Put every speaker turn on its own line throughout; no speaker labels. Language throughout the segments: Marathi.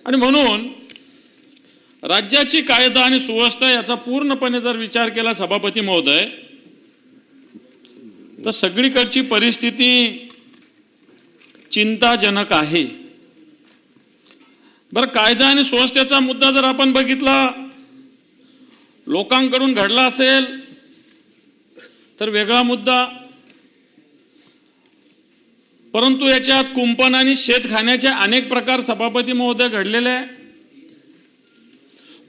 आणि म्हणून राज्याची कायदा आणि सुव्यवस्था याचा पूर्णपणे जर विचार केला सभापती महोदय, तर सगळीकडची परिस्थिती चिंताजनक आहे। बरं, कायदा आणि सुव्यवस्थेचा मुद्दा जर आपण बघितला, लोकांकडून घडला असेल तर वेगळा मुद्दा, परंतु याच्यात कुंपण आणि शेत खाण्याचे अनेक प्रकार सभापती महोदय घडलेले आहे।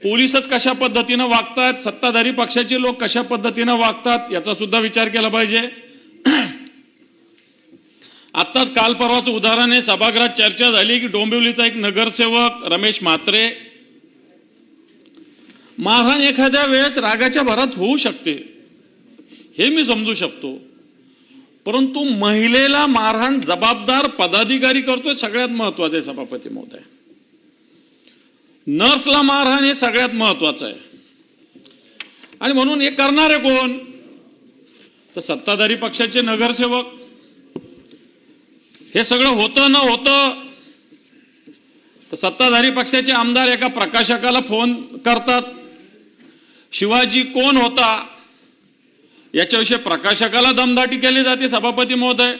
पोलीसच कशा पद्धतीने वागतात, सत्ताधारी पक्षाचे लोक कशा पद्धतीने वागतात याचा सुद्धा विचार केला पाहिजे। आत्ताच काल परवाचं उदाहरण आहे, सभागृहात चर्चा झाली की डोंबिवलीचा एक नगरसेवक रमेश म्हात्रे, मारहाण एखाद्या वेळेस रागाच्या भरात होऊ शकते, हे मी समजू शकतो, परंतु महिलेला मारहाण जबाबदार पदाधिकारी करतोय सगळ्यात महत्वाचं आहे सभापती महोदय। नर्सला मारहाण हे सगळ्यात महत्वाचं आहे। आणि म्हणून हे करणारे कोण? तर सत्ताधारी पक्षाचे नगरसेवक। हे सगळं होतं न होतं तर सत्ताधारी पक्षाचे आमदार एका प्रकाशकाला फोन करतात, शिवाजी कोण होता याच्याविषयी प्रकाशकाला दमदाटी केली जाते सभापती महोदय।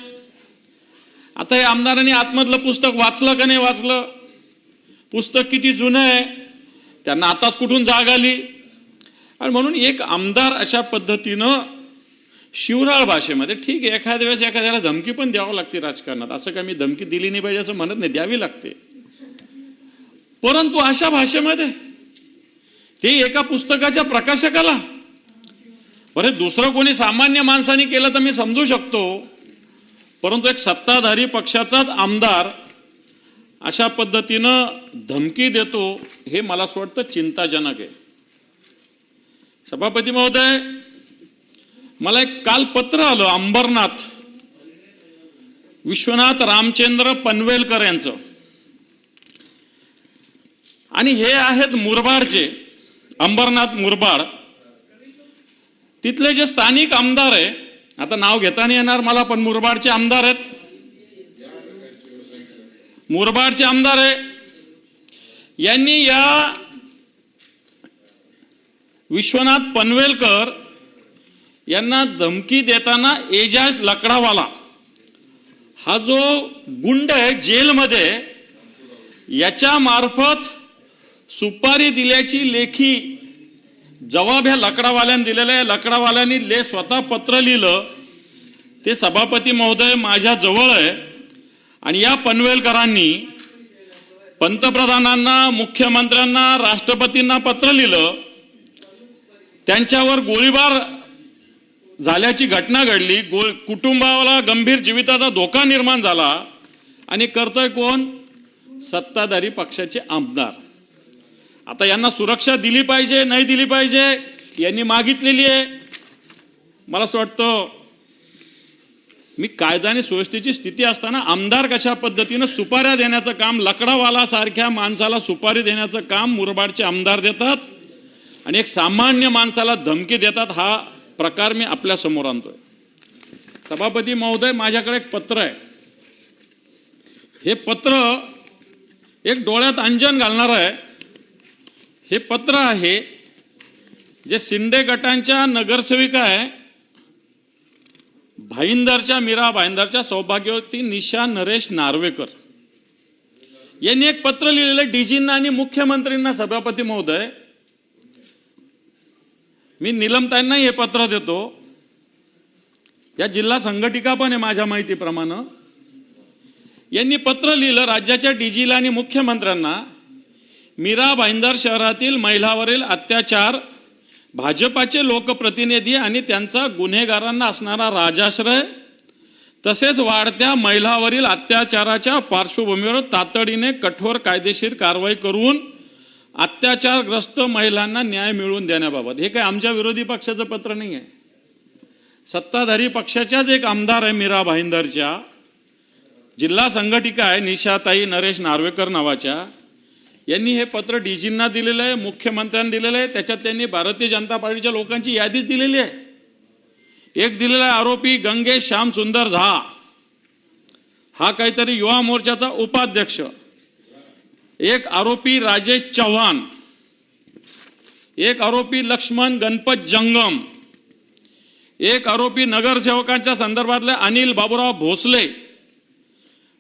आता हे आमदारांनी आतमधलं पुस्तक वाचलं का नाही वाचलं? पुस्तक किती जुनं आहे, त्यांना आताच कुठून जाग आली? आणि म्हणून एक आमदार अशा पद्धतीनं शिवराळ भाषेमध्ये, ठीक आहे एखाद्या वेळेस एखाद्याला धमकी पण द्यावं लागते राजकारणात, असं काय मी धमकी दिली नाही पाहिजे असं म्हणत नाही, द्यावी लागते, परंतु अशा भाषेमध्ये ते एका पुस्तकाच्या प्रकाशकाला, बरे दुसरं कोणी सामान्य माणसाने केलं तर मी समजू शकतो, परंतु एक सत्ताधारी पक्षाचाच आमदार अशा पद्धतीनं धमकी देतो, हे मला असं वाटतं चिंताजनक आहे। सभापती महोदय, मला एक काल पत्र आलं अंबरनाथ विश्वनाथ रामचंद्र पनवेलकर यांचं, आणि हे आहेत मुरबाडचे, अंबरनाथ मुरबाड, तिथले जे स्थानिक आमदार आहे, आता नाव घेता नाही येणार मला, पण मुरबाडचे आमदार आहेत, मुरबाडचे आमदार आहे, यांनी या विश्वनाथ पनवेलकर यांना धमकी देताना एजाज लकडावाला हा जो गुंड आहे जेलमध्ये, याच्या मार्फत सुपारी दिल्याची लेखी जबाब ह्या लकडावाल्याने दिलेला आहे। लकडावाल्यांनी स्वतः पत्र लिहिलं, ते सभापती महोदय माझ्या जवळ आहे, आणि या पनवेलकरांनी पंतप्रधानांना, मुख्यमंत्र्यांना, राष्ट्रपतींना पत्र लिहिलं, त्यांच्यावर गोळीबार झाल्याची घटना घडली, कुटुंबाला गंभीर जीविताचा धोका निर्माण झाला, आणि करतोय कोण? सत्ताधारी पक्षाचे आमदार। आता यांना सुरक्षा दिली पाहिजे नाही दिली पाहिजे यांनी मागितलेली आहे। मला असं वाटतं, मी कायदा आणि सुव्यवस्थेची स्थिती असताना आमदार कशा पद्धतीनं सुपाऱ्या देण्याचं काम, लकडावाला सारख्या माणसाला सुपारी देण्याचं काम मुरबाडचे आमदार देतात, आणि एक सामान्य माणसाला धमकी देतात, हा प्रकार मी आपल्या समोर आणतोय। सभापती महोदय, माझ्याकडे एक पत्र आहे, हे पत्र एक डोळ्यात अंजन घालणार आहे। हे पत्र आहे जे शिंदे गटांच्या नगरसेविका आहे भाईंदरच्या, मीरा भाईंदरच्या सौभाग्यवती निशा नरेश नार्वेकर यांनी एक पत्र लिहिलेलं डीजींना आणि मुख्यमंत्र्यांना। सभापती महोदय, मी निलमताईंनाही हे पत्र देतो, या जिल्हा संघटिका पण आहे माझ्या माहितीप्रमाणे। यांनी पत्र लिहिलं राज्याच्या डीजीला आणि मुख्यमंत्र्यांना, मीरा भाईंदर शहरातील महिलांवरील अत्याचार, भाजपाचे लोकप्रतिनिधी आणि त्यांचा गुन्हेगारांना असणारा राजाश्रय, तसेच वाढत्या महिलांवरील अत्याचाराच्या पार्श्वभूमीवर तातडीने कठोर कायदेशीर कारवाई करून अत्याचारग्रस्त महिलांना न्याय मिळवून देण्याबाबत। हे काय आमच्या विरोधी पक्षाचं पत्र नाही आहे, सत्ताधारी पक्षाच्याच एक आमदार आहे मीरा भाईंदरच्या, जिल्हा संघटिका आहे निशाताई नरेश नार्वेकर नावाच्या, यांनी हे पत्र डीजींना दिलेलं आहे, मुख्यमंत्र्यांना दिलेलं आहे। त्याच्यात त्यांनी भारतीय जनता पार्टीच्या लोकांची यादीच दिलेली आहे। एक दिलेला आहे आरोपी गंगेश श्याम सुंदर झा, हा काहीतरी युवा मोर्चाचा उपाध्यक्ष, एक आरोपी राजेश चव्हाण, एक आरोपी लक्ष्मण गणपत जंगम, एक आरोपी नगरसेवकांच्या संदर्भातले अनिल बाबूराव भोसले,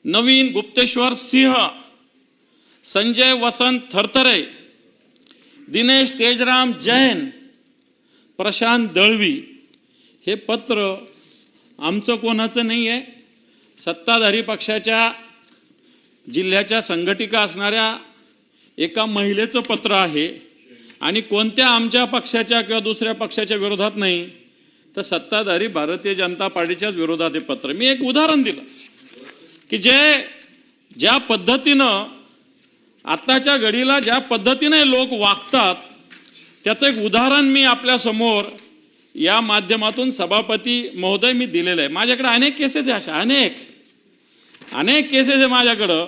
नवीन गुप्तेश्वर सिंह, संजय वसंत थरथरे, दिनेश तेजराम जैन, प्रशांत दळवी, हे पत्र आमचं कोणाचं नाही आहे, सत्ताधारी पक्षाच्या जिल्ह्याच्या संघटिका असणाऱ्या एका महिलेचं पत्र आहे आणि कोणत्या आमच्या पक्षाच्या किंवा दुसऱ्या पक्षाच्या विरोधात नाही, तर सत्ताधारी भारतीय जनता पार्टीच्याच विरोधात हे पत्र. मी एक उदाहरण दिलं की ज्या पद्धतीनं आत्ताच्या घडीला ज्या पद्धतीने लोक वागतात त्याचं एक उदाहरण मी आपल्या समोर या माध्यमातून सभापती महोदय मी दिलेलं आहे. माझ्याकडे अनेक केसेस आहे, अशा अनेक केसेस आहे माझ्याकडं,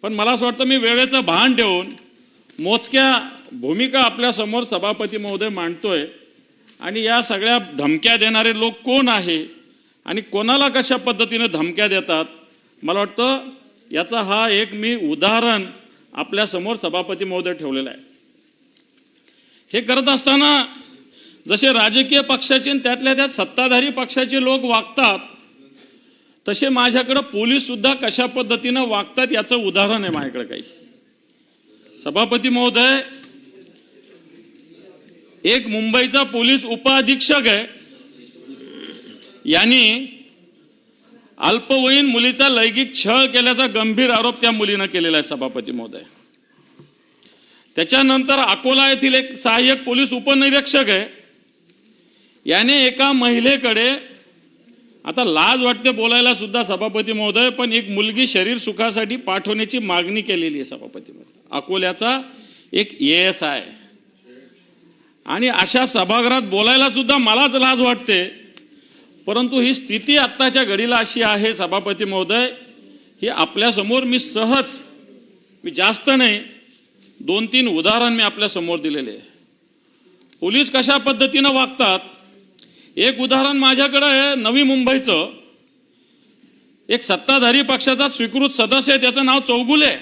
पण मला असं वाटतं मी वेळेचं भान ठेवून मोजक्या भूमिका आपल्या समोर सभापती महोदय मांडतोय आणि या सगळ्या धमक्या देणारे लोक कोण आहे आणि कोणाला कशा पद्धतीने धमक्या देतात, मला वाटतं याचा हा एक मी उदाहरण आपल्या समोर सभापती महोदय ठेवलेला आहे. हे करत असताना जसे राजकीय पक्षाचे आणि त्यातल्या त्यात सत्ताधारी पक्षाचे लोक वागतात तसे माझ्याकडे पोलीस सुद्धा कशा पद्धतीने वागतात याचं उदाहरण आहे माझ्याकडे काही. सभापती महोदय, एक मुंबईचा पोलीस उपअधीक्षक आहे, यांनी अल्पवयीन मुलीचा लैंगिक छळ केल्याचा गंभीर आरोप त्या मुलीनं केलेला आहे सभापती महोदय. त्याच्यानंतर अकोला येथील एक सहाय्यक पोलीस उपनिरीक्षक आहे, याने एका महिलेकडे, आता लाज वाटते बोलायला सुद्धा सभापती महोदय, पण एक मुलगी शरीर सुखासाठी पाठवण्याची मागणी केलेली आहे सभापती महोदय, अकोल्याचा एक ASI. आणि अशा सभागृहात बोलायला सुद्धा मलाच लाज वाटते, परंतु ही स्थिती आत्ताच्या घडीला अशी आहे सभापती महोदय, ही आपल्यासमोर मी जास्त नाही 2-3 उदाहरण मी आपल्या समोर दिलेले आहे. पोलीस कशा पद्धतीनं वागतात, एक उदाहरण माझ्याकडे आहे. नवी मुंबईचं एक सत्ताधारी पक्षाचा स्वीकृत सदस्य आहे, त्याचं नाव चौगुले.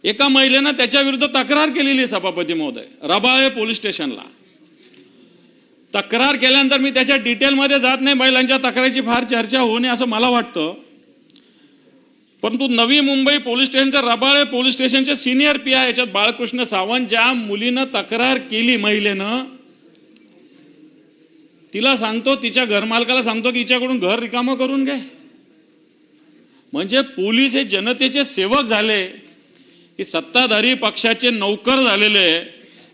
एका महिलेनं त्याच्या विरुद्ध तक्रार केलेली आहे सभापती महोदय, रबाळे पोलीस स्टेशनला. तक्रार केल्यानंतर मी त्याच्या डिटेलमध्ये जात नाही, महिलांच्या तक्रारीची फार चर्चा होऊ नये असं मला वाटतं, परंतु नवी मुंबई पोलीस स्टेशनच्या रबाळे पोलीस स्टेशनचे सिनियर PI याच्यात बाळकृष्ण सावंत, ज्या मुलीनं तक्रार केली महिलेनं, तिला सांगतो, तिच्या घरमालकाला सांगतो की हिच्याकडून घर रिकामं करून घे. म्हणजे पोलीस हे जनतेचे सेवक झाले की सत्ताधारी पक्षाचे नौकर झालेले.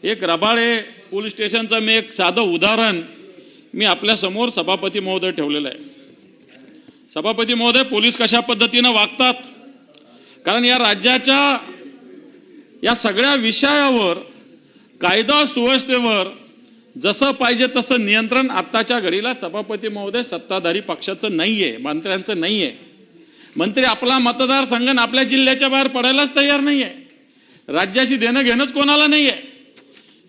एक रबाळे पोलीस स्टेशनचं मी एक साधं उदाहरण मी आपल्या समोर सभापती महोदय ठेवलेलं आहे. सभापती महोदय, पोलीस कशा पद्धतीनं वागतात, कारण या राज्याच्या या सगळ्या विषयावर, कायदा सुव्यवस्थेवर जसं पाहिजे तसं नियंत्रण आत्ताच्या घडीला सभापती महोदय सत्ताधारी पक्षाचं नाहीये, मंत्र्यांचं नाहीये. मंत्री आपला मतदारसंघ आपल्या जिल्ह्याच्या बाहेर पडायलाच तयार नाहीये, राज्याशी देणं घेणंच कोणाला नाहीये.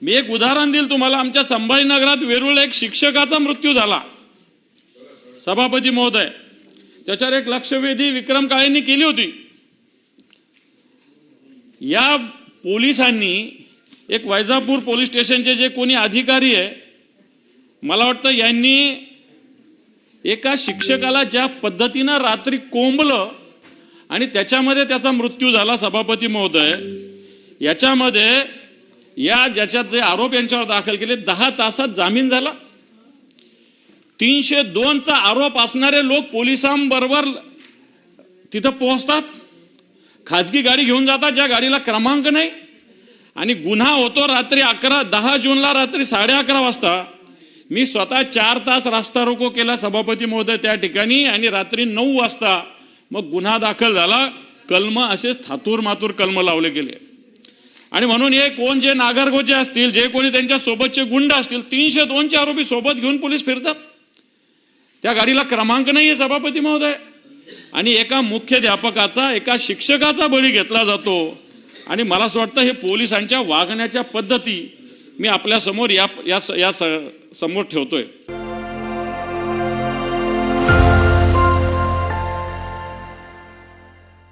मी एक उदाहरण दिलं तुम्हाला, आमच्या संभाजीनगरात वेरूळ एक शिक्षकाचा मृत्यू झाला सभापती महोदय, त्याच्यावर एक लक्षवेधी विक्रम काळेंनी केली होती. या पोलिसांनी, एक वैजापूर पोलीस स्टेशनचे जे कोणी अधिकारी आहे, मला वाटतं यांनी एका शिक्षकाला ज्या पद्धतीनं रात्री कोंबलं आणि त्याच्यामध्ये त्याचा मृत्यू झाला सभापती महोदय, याच्यामध्ये ज्याच्यात जे आरोप यांच्यावर दाखल केले 10 तासात जामीन झाला. 302चा आरोप असणारे लोक पोलिसांबरोबर तिथं पोहोचतात, खाजगी गाडी घेऊन जातात ज्या गाडीला क्रमांक नाही, आणि गुन्हा होतो रात्री 10 जूनला रात्री 11:30 वाजता. मी स्वतः 4 तास रास्ता रोको केला सभापती महोदय त्या ठिकाणी, आणि रात्री 9 वाजता मग गुन्हा दाखल झाला. कलम असे थातूर मातूर कलम लावले गेले. आणि म्हणून हे कोण जे नागरगोचे असतील, जे कोणी त्यांच्या सोबतचे गुंड असतील, 302चे आरोपी सोबत घेऊन पोलीस फिरतात, त्या गाडीला क्रमांक नाहीये सभापती महोदय. आणि एका मुख्याध्यापकाचा, एका शिक्षकाचा बळी घेतला जातो. आणि मला असं वाटतं हे पोलिसांच्या वागण्याच्या पद्धती मी आपल्या समोर या समोर ठेवतोय.